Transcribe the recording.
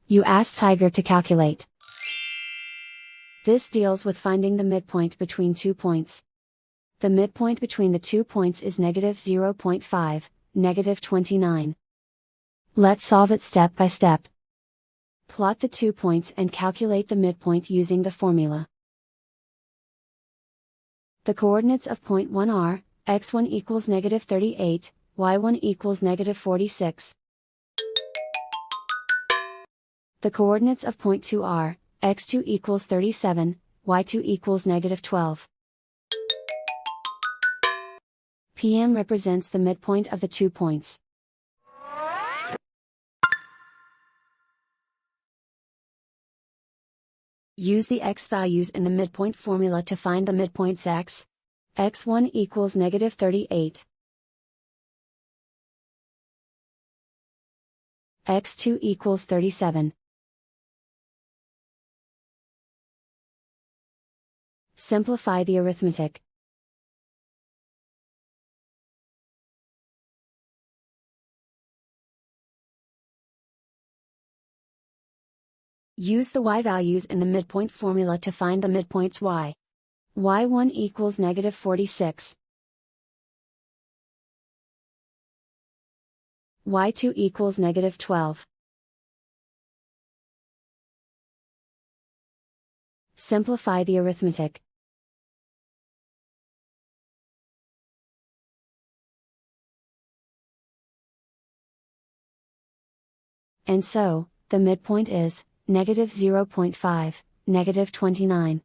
You ask Tiger to calculate. This deals with finding the midpoint between 2 points. The midpoint between the 2 points is negative 0.5, negative 29. Let's solve it step by step. Plot the 2 points and calculate the midpoint using the formula. The coordinates of point 1 are, x1 equals negative 38, y1 equals negative 46. The coordinates of point 2 are, x2 equals 37, y2 equals negative 12. PM represents the midpoint of the 2 points. Use the x values in the midpoint formula to find the midpoints x. x1 equals negative 38. x2 equals 37. Simplify the arithmetic. Use the y values in the midpoint formula to find the midpoints y. y1 equals negative 46. y2 equals negative 12. Simplify the arithmetic. And so, the midpoint is, negative 0.5, negative 29.